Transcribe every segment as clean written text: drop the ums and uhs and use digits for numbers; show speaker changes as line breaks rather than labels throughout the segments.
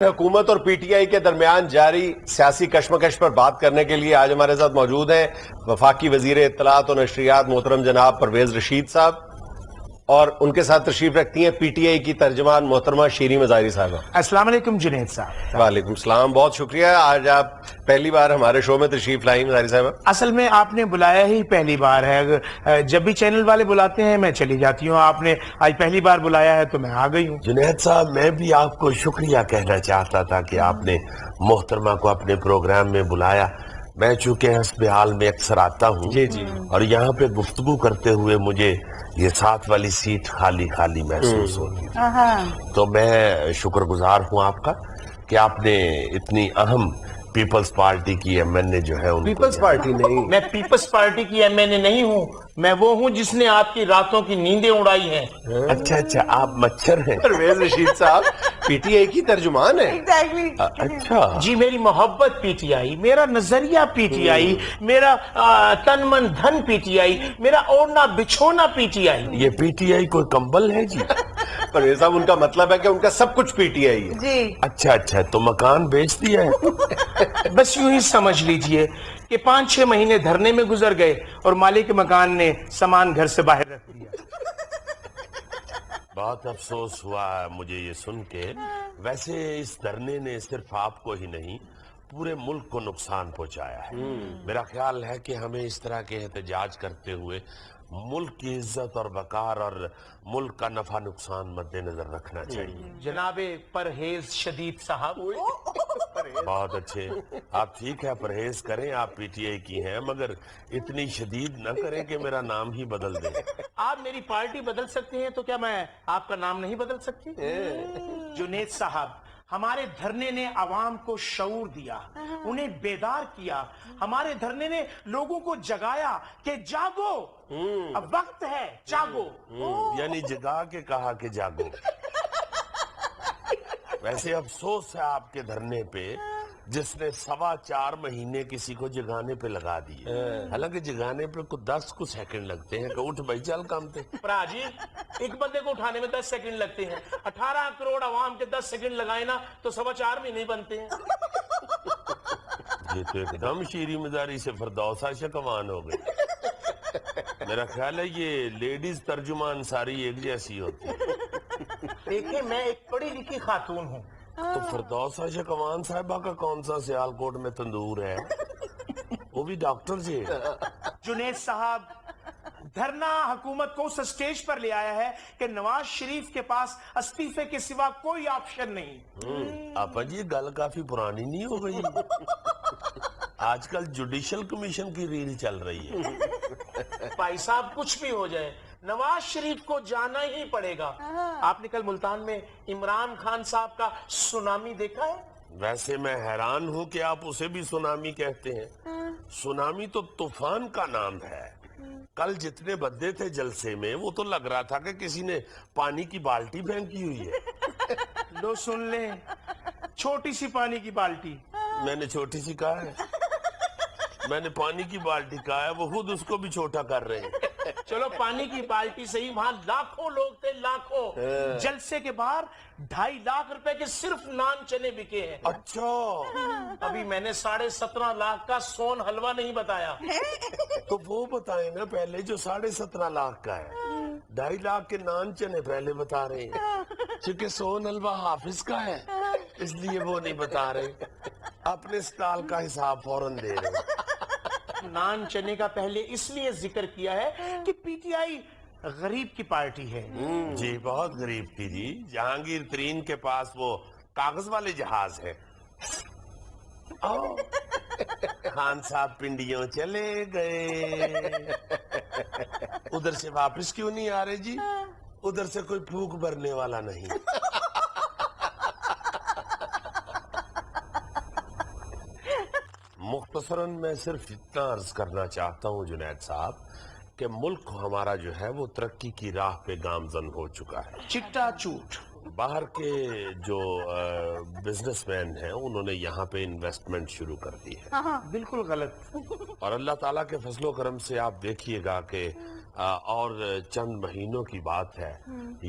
حکومت اور P T I کے درمیان جاری سیاسی کشمکش پر بات کرنے کے لیے آج ہمارے ساتھ موجود ہیں وفاقی وزیر اطلاعات اور نشریات محترم جناب پرویز رشید صاحب، اور ان کے ساتھ تشریف رکھتی ہیں پی ٹی آئی کی ترجمان محترمہ شیریں مظاہری صاحبہ۔
السلام علیکم جنید صاحب۔
وعلیکم السلام، بہت شکریہ، آج آپ پہلی بار ہمارے شو میں تشریف لائیں مظاہری صاحبہ۔
اصل میں آپ نے بلایا ہی پہلی بار ہے، جب بھی چینل والے بلاتے ہیں میں چلی جاتی ہوں، آپ نے آج پہلی بار بلایا ہے تو میں آ گئی ہوں۔
جنید صاحب، میں بھی آپ کو شکریہ کہنا چاہتا تھا کہ آپ نے محترمہ کو اپنے پروگرام میں بلایا۔ میں چونکہ حسب حال میں اکثر آتا ہوں اور یہاں پہ گفتگو کرتے ہوئے مجھے یہ ساتھ والی سیٹ خالی خالی محسوس ہوتی تھی، تو میں شکر گزار ہوں آپ کا کہ آپ نے اتنی اہم پیپلز پارٹی کی ایم این اے جو ہے
پیپلز پارٹی نہیں،
میں پیپلز پارٹی کی ایم این اے نہیں ہوں، میں وہ ہوں جس نے آپ کی راتوں کی نیندیں اڑائی ہیں۔
اچھا، آپ مچھر ہیں؟
پرویز رشید صاحب پی ٹی آئی کی ترجمان ہیں۔
اچھا
جی، میری محبت پی ٹی آئی، میرا نظریہ پی ٹی آئی، میرا تن من دھن پی ٹی آئی، میرا اوڑھنا بچھونا پی ٹی آئی۔
یہ پی ٹی آئی کوئی کمبل ہے جی؟
پرویز صاحب، ان کا مطلب ہے کہ ان کا سب کچھ پی ٹی آئی ہے۔
جی
اچھا، تو مکان بیچ دیا ہے؟
بس یوں ہی سمجھ لیجئے کہ 5-6 مہینے دھرنے میں گزر گئے اور مالک مکان نے سامان گھر سے باہر رکھ دیا۔
بہت افسوس ہوا مجھے یہ سن کے۔ ویسے اس دھرنے نے صرف آپ کو ہی نہیں پورے ملک کو نقصان پہنچایا ہے۔ میرا خیال ہے کہ ہمیں اس طرح کے احتجاج کرتے ہوئے ملک کی عزت اور وقار اور ملک کا نفع نقصان مد نظر رکھنا چاہیے۔
جناب پرہیز شدید صاحب،
بہت اچھے، آپ ٹھیک ہے پرہیز کریں، آپ پی ٹی آئی کی ہیں، مگر اتنی شدید نہ کریں کہ میرا نام ہی بدل دیں۔
آپ میری پارٹی بدل سکتے ہیں تو کیا میں آپ کا نام نہیں بدل سکتی؟ جنید صاحب، ہمارے دھرنے نے عوام کو شعور دیا، انہیں بیدار کیا، ہمارے دھرنے نے لوگوں کو جگایا کہ جاگو، اب وقت ہے، جاگو۔
یعنی جگا کے کہا کہ جاگو۔ ویسے افسوس ہے آپ کے دھرنے پہ جس نے 4.25 مہینے کسی کو جگانے پہ لگا دیے، حالانکہ جگانے پہ کچھ 10 سیکنڈ لگتے ہیں کہ اٹھ بھائی چل کام تے۔
پرا جی، ایک بندے کو اٹھانے میں 10 سیکنڈ لگتے ہیں، 18 کروڑ عوام کے 10 سیکنڈ لگائے نا تو 4.25 مہینے بنتے ہیں۔
یہ تو ایک دم شیریں مظاہری سے فردوس عائشہ کمان ہو گئی۔ میرا خیال ہے یہ لیڈیز ترجمان ساری ایک جیسی ہوتی ہے۔
دیکھیں، میں ایک پڑھی لکھی خاتون ہوں۔
تو فردوس عائشہ کمان صاحبہ کا کون سا سیالکوٹ میں تندور ہے؟ وہ بھی ڈاکٹر جی۔
جنید صاحب، دھرنا حکومت کو اس سٹیج پر لے آیا ہے کہ نواز شریف کے پاس استعفے کے سوا کوئی آپشن نہیں۔
آپا جی، گل کافی پرانی نہیں ہو گئی؟ آج کل جوڈیشل کمیشن کی ریل چل رہی ہے۔
بھائی صاحب، کچھ بھی ہو جائے نواز شریف کو جانا ہی پڑے گا۔ آپ نے کل ملتان میں عمران خان صاحب کا سونامی دیکھا ہے؟
ویسے میں حیران ہوں کہ آپ اسے بھی سونامی کہتے ہیں۔ سونامی تو طوفان کا نام ہے۔ کل جتنے بندے تھے جلسے میں وہ تو لگ رہا تھا کہ کسی نے پانی کی بالٹی پھینکی ہوئی ہے۔
لو سن لیں، چھوٹی سی پانی کی بالٹی۔
میں نے چھوٹی سی کہا ہے؟ میں نے پانی کی بالٹی کہا ہے، وہ خود اس کو بھی چھوٹا کر رہے ہیں۔
چلو پانی کی بالٹی صحیح، وہاں لاکھوں لوگ تھے، لاکھوں۔ جلسے کے باہر 2.5 لاکھ روپے کے صرف نان چنے بکے ہیں۔
اچھا،
ابھی میں نے 17.5 لاکھ کا سون حلوہ نہیں بتایا۔
تو وہ بتائیں نا پہلے جو 17.5 لاکھ کا ہے۔ 2.5 لاکھ کے نان چنے پہلے بتا رہے ہیں، چونکہ سون حلوہ حافظ کا ہے اس لیے وہ نہیں بتا رہے، اپنے سٹال کا حساب فوراً دے رہے ہیں۔
نان چنے کا پہلے اس لیے ذکر کیا ہے کہ پی ٹی آئی غریب کی پارٹی ہے۔
جی، بہت غریب تھی جی۔ جہانگیر ترین کے پاس وہ کاغذ والے جہاز ہیں۔ خان صاحب پنڈیوں چلے گئے، ادھر سے واپس کیوں نہیں آ رہے جی؟ ادھر سے کوئی پھوک بھرنے والا نہیں۔ مختصراً میں صرف اتنا عرض کرنا چاہتا ہوں جنید صاحب کہ ملک ہمارا جو ہے وہ ترقی کی راہ پہ گامزن ہو چکا ہے۔
چٹا چوٹ۔
باہر کے جو بزنس مین ہیں انہوں نے یہاں پہ انویسٹمنٹ شروع کر دی ہے۔
بالکل غلط۔
اور اللہ تعالیٰ کے فضل و کرم سے آپ دیکھیے گا کہ اور چند مہینوں کی بات ہے،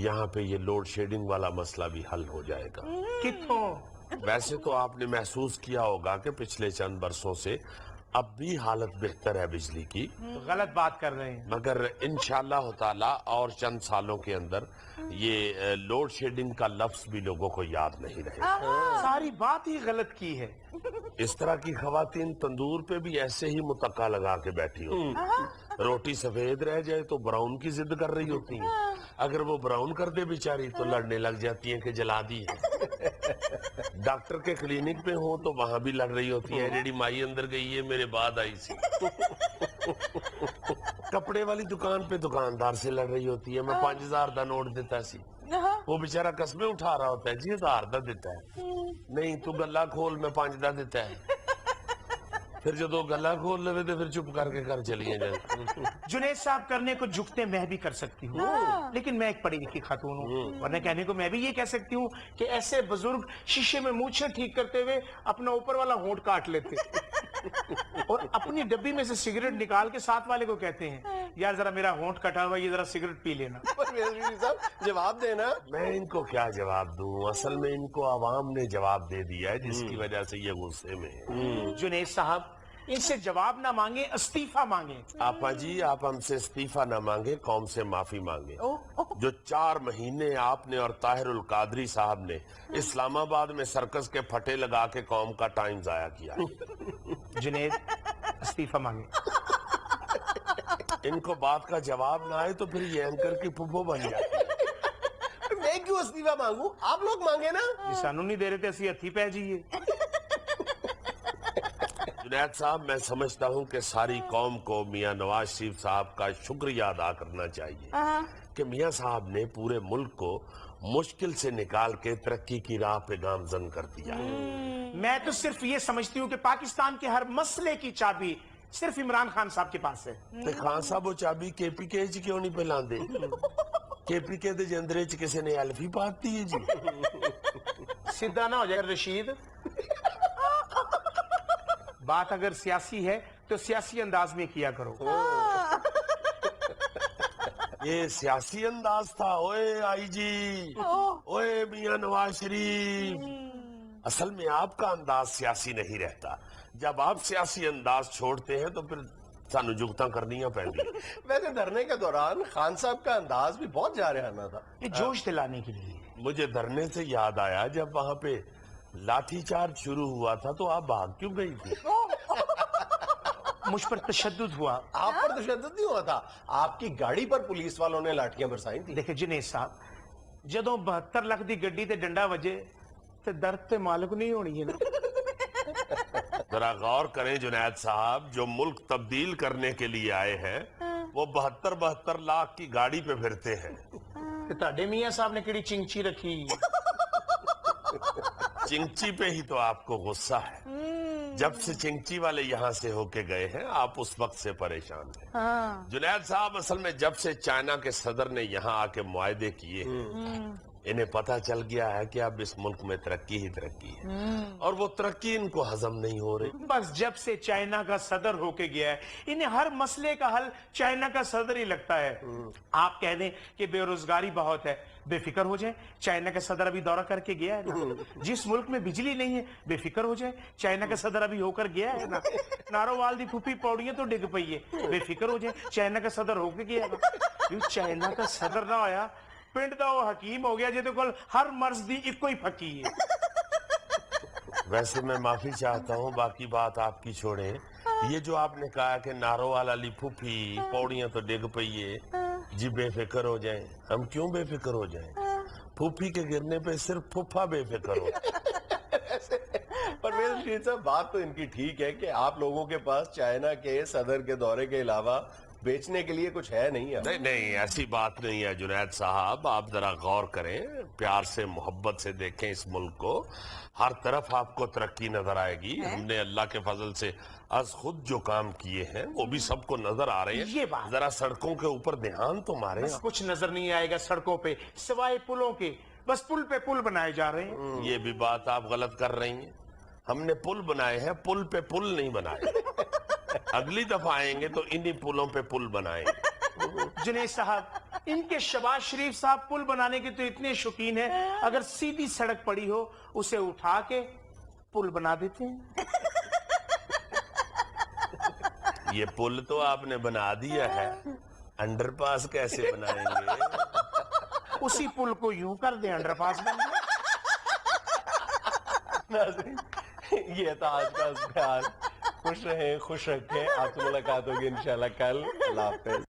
یہاں پہ یہ لوڈ شیڈنگ والا مسئلہ بھی حل ہو جائے گا۔
کتوں
वैसे तो आपने महसूस किया होगा कि पिछले चंद बरसों से अब भी हालत बेहतर है बिजली की,
तो गलत बात कर रहे हैं।
मगर इंशाअल्लाह ताला और चंद सालों के अंदर ये लोड शेडिंग का लफ्ज भी लोगों को याद नहीं रहेगा।
सारी बात ही गलत की है।
इस तरह की खवातीन तंदूर पे भी ऐसे ही मुतक्का लगा के बैठी होती, रोटी सफेद रह जाए तो ब्राउन की जिद कर रही होती है, अगर वो ब्राउन कर दे बेचारी तो लड़ने लग जाती है कि जला दी है। डॉक्टर के क्लिनिक पे हो तो वहां भी लड़ रही होती है, रेडी माई अंदर गई है मेरे बाद आई सी। कपड़े वाली दुकान पे दुकानदार से लड़ रही होती है, मैं 5000 का नोट देता सी, वो बेचारा कस्में उठा रहा होता है जी 1000 का देता है, नहीं तू गला खोल मैं 5 का देता है। फिर जो गला खोल ले तो फिर चुप करके घर चलिए जाए।
जुनेद साहब करने को झुकते मैं भी कर सकती हूँ, लेकिन मैं एक पढ़ी लिखी खातून हूँ, वरना कहने को मैं भी ये कह सकती हूँ कि ऐसे बुजुर्ग शीशे में मूछें ठीक करते हुए अपना ऊपर वाला होंठ काट लेते और अपनी डब्बी में से सिगरेट निकाल के साथ वाले को कहते हैं यार जरा मेरा होंठ कटा हुआ, ये जरा सिगरेट पी लेना।
साहब जवाब देना।
मैं इनको क्या जवाब दूं, असल में इनको आवाम ने जवाब दे दिया है जिसकी वजह से ये गुस्से में है।
जुनेद साहब इनसे जवाब ना मांगे, इस्तीफा मांगे।
आपा जी आप हमसे इस्तीफा ना मांगे, कौम से माफी मांगे। जो 4 महीने आपने और ताहिरुल कादरी साहब ने इस्लामाबाद में सर्कस के फटे लगा के कौम का टाइम जाया किया।
जुनेद इस्तीफा मांगे।
इनको बात का जवाब ना आए तो फिर ये एंकर की फुफो बन जाती है।
मैं क्यों इस्तीफा मांगू, आप लोग मांगे ना।
ये सानू नहीं दे रहे थे, असी हथी पै जाइए।
जुनैद साहब मैं समझता हूँ कि सारी कौम को मियां नवाज शरीफ साहब का शुक्रिया अदा करना चाहिए कि मियां साहब ने पूरे मुल्क को मुश्किल से निकाल के तरक्की की राह पे गामजन कर दिया।
मैं तो सिर्फ ये समझती हूँ कि पाकिस्तान के हर मसले की चाबी सिर्फ इमरान खान साहब के पास है।
ते खान साहब वो चाबी केपीके च क्यों नहीं पिलांदे? केपीके दे जंदरे च किसी ने एल्फी पाती है जी।
सीधा ना हो जाए रशीद, बात अगर सियासी है तो सियासी अंदाज में किया करो।
ये सियासी अंदाज था। ओए आई जी, ओए मियां नवाज शरीफ, असल में आपका अंदाज सियासी नहीं रहता। जब आप सियासी अंदाज छोड़ते हैं तो फिर सानू जुगता करनियां पैंदी।
वैसे धरने के दौरान खान साहब का अंदाज भी बहुत जारहाना था,
ये जोश दिलाने के लिए।
मुझे धरने से याद आया जब वहां पे लाठीचार्ज शुरू हुआ था तो आप भाग क्यों गई थी?
मुझ पर तशद्दुद हुआ।
आप पर तशद्दुद नहीं हुआ था, आपकी गाड़ी पर पुलिस वालों ने लाठियां बरसाई थी।
देखे जुनेद साहब, जदों 72 लाख दी गड्डी ते डंडा वजे ते दर्द ते मालक नहीं होनी है ना।
जरा गौर करें जुनैद साहब, जो मुल्क तब्दील करने के लिए आए हैं वो 72 लाख की गाड़ी पे फिरते हैं।
ताडे मियां साहब ने केड़ी चिंची रखी।
चिंची पे ही तो आपको गुस्सा है। जब से चिंची वाले यहाँ से होके गए हैं आप उस वक्त से परेशान हैं। जुनैद साहब असल में जब से चाइना के सदर ने यहाँ आके मुआहदे किए इन्हें पता चल गया है कि अब इस मुल्क में तरक्की ही तरक्की है और वो तरक्की इनको हजम नहीं हो रही।
बस जब से चाइना का सदर होके गया है इन्हें हर मसले का हल चाइना का सदर ही लगता है। आप कह दें कि बेरोजगारी बहुत है, बेफिक्र हो जाए, चाइना का सदर अभी दौरा करके गया है ना। जिस मुल्क में बिजली नहीं है बेफिक्र हो जाए, चाइना का सदर अभी होकर गया है ना। नारोवाल दी फुफी पौड़ियां तो डिग पई है, बेफिक्र हो जाए, चाइना का सदर होके गया है ना। चाइना का सदर ना होया पिंड दा वो हकीम हो गया जिहदे कोल हर मर्ज दी इको ही फकी है।
वैसे मैं माफी चाहता हूँ, बाकी बात आपकी छोड़े। ये जो आपने कहा कि नारोवाल वाली फूफी पौड़ियां तो डिग पई है जी, बेफिक्र हो जाए। हम क्यों बेफिक्र हो जाए? फूफी के गिरने पे सिर्फ फूफा बेफिक्र हो।
परवेज रशीद साहब, बात तो इनकी ठीक है कि आप लोगों के पास चाइना के सदर के दौरे के अलावा बेचने के लिए कुछ है नहीं है।
नहीं नहीं ऐसी बात नहीं है जुनैद साहब, आप जरा गौर करें, प्यार से मोहब्बत से देखें इस मुल्क को, हर तरफ आपको तरक्की नजर आएगी। हमने अल्लाह के फजल से आज खुद जो काम किए हैं वो भी सबको नजर आ रहे हैं।
ये बात
जरा सड़कों के ऊपर ध्यान तो मारे।
बस कुछ नजर नहीं आएगा सड़कों पे सिवाय पुलों के, बस पुल पे पुल बनाए जा रहे हैं।
ये भी बात आप गलत कर रही हैं। हमने पुल बनाए हैं, पुल पे पुल नहीं बनाए। अगली दफा आएंगे तो इन्हीं पुलों पे पुल बनाएंगे।
जुनेद साहब इनके शबाज शरीफ साहब पुल बनाने के तो इतने शौकीन हैं, अगर सीधी सड़क पड़ी हो उसे उठा के पुल बना देते हैं।
ये पुल तो आपने बना दिया है, अंडरपास कैसे बनाएंगे?
उसी पुल को यूं कर दें, अंडरपास बन जाए।
नाज़रीन, ये था आज का ख्याल। खुश रहें, खुश रखें। आपसे मुलाकात होगी इंशाल्लाह कल। अल्लाह हाफ़िज़।